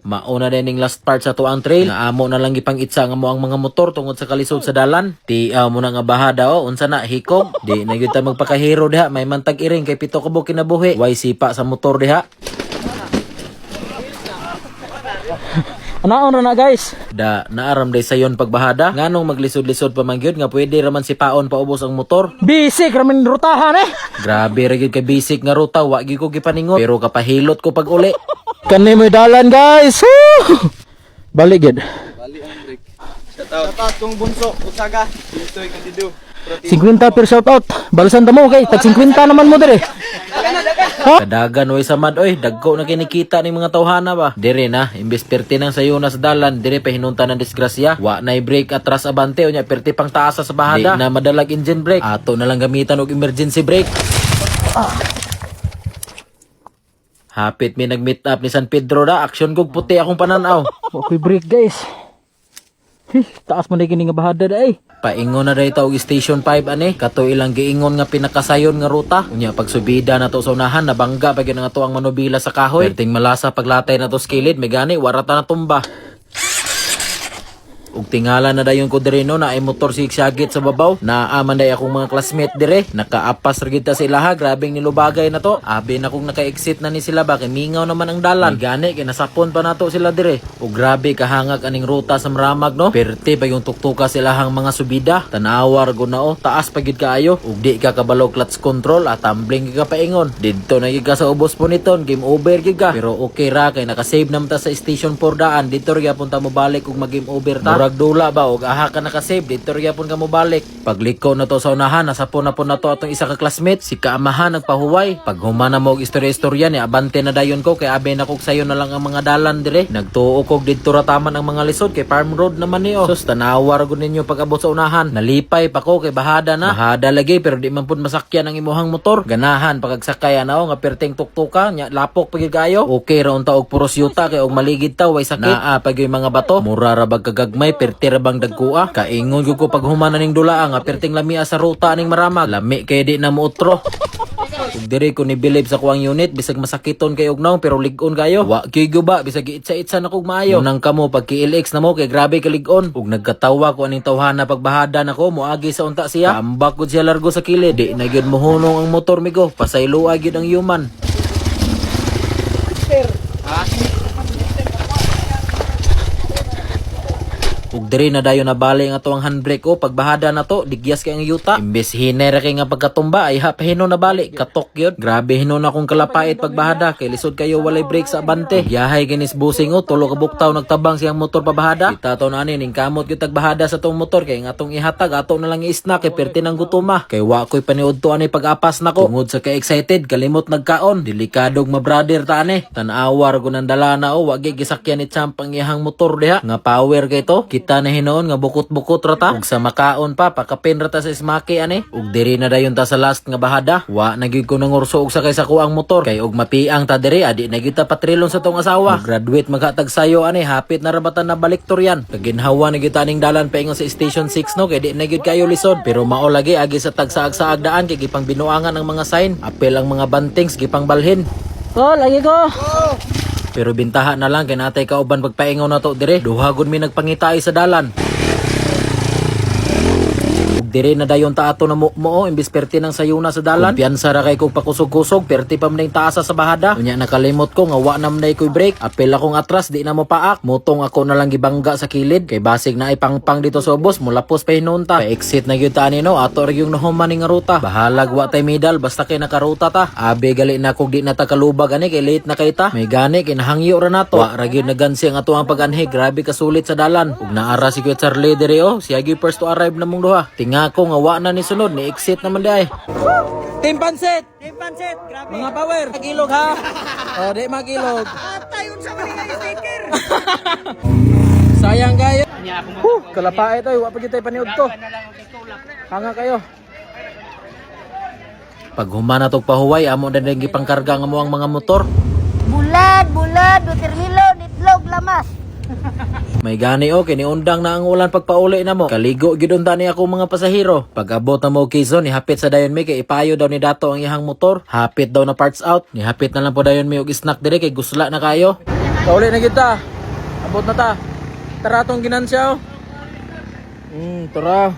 Mauna din ning last part sa tuang trail nga amo na lang gipang itsa nga mo ang mga motor tungod sa kalisod sa dalan. Tiaw mo na nga bahada unsa na hikog. Di na gyud ta magpakahiro diha, may mantag iring kay pito ka kinabuhi. Way sipa sa motor diha. Anaon na guys. Da naaram day sayon pagbahada nganong maglisod-lisod pa man gyud nga pwede raman si paon paubos ang motor. Bisik ramin rutahan eh. Grabe ra gyud kay basic nga ruta wa gyud ko gipaningot pero kapahilot ko pag uli. Kani mo dalan guys. Woo! Balik gid. Bali ang break. Shout out kung bunso, utsaga. Ditoy ka dido. 50 per shout out. Balasan ta mo kay tag 50 naman mo dire. Kadagan oy samad oy, dagko na kinikita ning mga tawhana ba. Dire na, imbes perti nang sayo na sa dalan, dire pa hinunta ng disgrasya. Wa nay brake atras abante unya perti pang taas sa bahada. Di na madalag engine brake. Ato na lang gamitan og emergency brake. Hapit mi nag-meet up ni San Pedro da, aksyon kog puti akong pananaw. Okay break guys. Taas mo na kini nga bahada da eh. Paingon na dayta og station 5 ani, kato ilang giingon nga pinakasayon nga ruta. Unya pagsubida na to sa unahan, nabangga pa gyud nga to ang manubila sa kahoy. Perting malasa paglatay na to sa kilid, may gani warata na tumba. Ug tingala na dayon ko dire no na ay motor sigsagit sa babaw. Naaman day akong mga classmate dire, nakaapas ra gid ta sa ilaha, grabeng nilubagay na to. Abi na kung naka-exit na ni sila ba kay mingaw naman ang dalan. May gani kay nasapon pa nato sila dire. Ug grabe kahangag aning ruta sa Maramag no. Perte pa yung tuktuka sa ilahang mga subida. Tanawar gud na o, taas pa gid kaayo. Ug di ka kabalo clutch control at tumbling ka paingon. Didto na gid ka sa ubos puniton, game over gid ka. Pero okay ra kay naka-save naman ta sa station 4 daan. Dito ra punta mo balik ug mag-game over ta. Murag dula ba og aha ka naka-save dito ra gyapon ka mo balik. Pagliko na to sa unahan, nasapon na po na to atong isa ka classmate, si kaamahan nagpahuway. Pag humana mo og istorya-istorya ni abante na dayon ko kay abe na kog sayo na lang ang mga dalan dire. Nagtuo kog didto ra taman ang mga lisod kay farm road naman ni o. Sus tanawar gud ninyo pag abot sa unahan. Nalipay pa ko kay bahada na. Bahada lagi pero di man pud masakyan ang imuhang motor. Ganahan pagagsakay ana o nga perting tuktuka nya lapok pagid kayo. Okay ra unta og puros yuta kay og maligid ta way sakit. Naa pag yung mga bato. Mura ra bag kagagmay perti ra bang dagkua. Kaingon gyud ko pag humana ning dula nga perting lamia sa ruta ning Maramag. Lami kay di na mo utro. Ug diri ko ni believe sa kuang unit bisag masakiton kay og naong pero lig-on kayo. Wa gyud ba bisag itsa-itsa na kog maayo. Nang kamo pag KLX na mo kay grabe ka lig-on. Ug nagkatawa ko aning tawhana pagbahada nako moagi sa unta siya. Ambak gud siya largo sa kilid. Di na gyud mohunong ang motor migo. Pasayloa gyud ang human. Ug diri na dayon nabali nga to ang handbrake o pagbahada na to digyas kay ang yuta. Imbes hinera kay nga pagkatumba ay hapahino na bali katok gyud. Grabe hinon akong kalapait pagbahada kay lisod kayo walay brake sa abante. Yahay ginis busing o tulo ka buktaw nagtabang siyang motor pabahada. Kita to na ani ning kamot gyud tagbahada sa tong motor kay nga tong ihatag ato na lang i-snack kay perti nang gutuma. Kay wa koy paniudto ani pag-apas nako. Tungod sa ka-excited kalimot nagkaon. Delikadog ma-brother ta ani. Tan-awar ko nang dalana o wa gyud gisakyan ni champ ang iyang motor diha. Nga power kay to. Kita na hinoon nga bukot-bukot rata ug sa makaon pa pakapin rata sa smaki ani ug diri na dayon ta sa last nga bahada wa na gyud ko nangurso og sakay sa kuang motor kay og mapiang ta diri adi na gyud ta patrilon sa tong asawa. Graduate maghatag sayo ani hapit na rabatan na baliktor yan kaginhawa na gyud taning dalan paingon sa station 6 no kay di na gyud kayo lisod pero mao lagi agi sa tagsaag-saag daan kay gipang binuangan ang mga sign apel ang mga bantings gipang balhin. Oh, lagi ko. Pero bintaha na lang kay natay kauban pagpaingaw na to dire. Duha gud mi nagpangitay sa dalan. Dire na dayon ta ato na mo imbis perti nang sayuna sa dalan. Kumpiyansa ra kay kog pakusog-kusog perti pa man taasa sa bahada. Unya nakalimot ko nga wa na man koy brake. Apel akong atras di na mo paak. Mutong ako na lang gibangga sa kilid kay basig na ipangpang dito sa ubos mulapos pa hinunta. Pa-exit na gyud ta ani no ato ra yung nahuman ning ruta. Bahalag wa tay medal basta kay nakaruta ta. Abe gali na kog di na ta kalubag ani kay late na kay ta. May gani kay nahangyo ra nato. Wa ra gyud nagansi ang ato ang pag-anhi. Grabe ka sulit sa dalan. Ug naara si Kuya Charlie dire o. Siya gyud first to arrive na mong duha. Tinga ko nga wa na ni sunod ni exit naman day. Team Pansit. grabe. Mga power. Magilog ha. Oh, di magilog. Tayon sa mga sticker. Sayang kayo. Kalapait oy, wa pa gyud tay paniud to. Hanga kayo. Pag humana tog pahuway amo na ding gipangkarga nga mo ang mga motor. Bulad, watermelon, itlog, lamas. May gani o kini undang na ang ulan pagpauli na mo. Kaligo gyud unta ni ako mga pasahero. Pag abot na mo Quezon, nihapit sa dayon mi kay ipayo daw ni dato ang iyang motor. Hapit daw na parts out. Nihapit na lang po dayon mi og snack dire kay gusla na kayo. Pauli na kita. Abot na ta. Tara tong ginansya oh. Tara.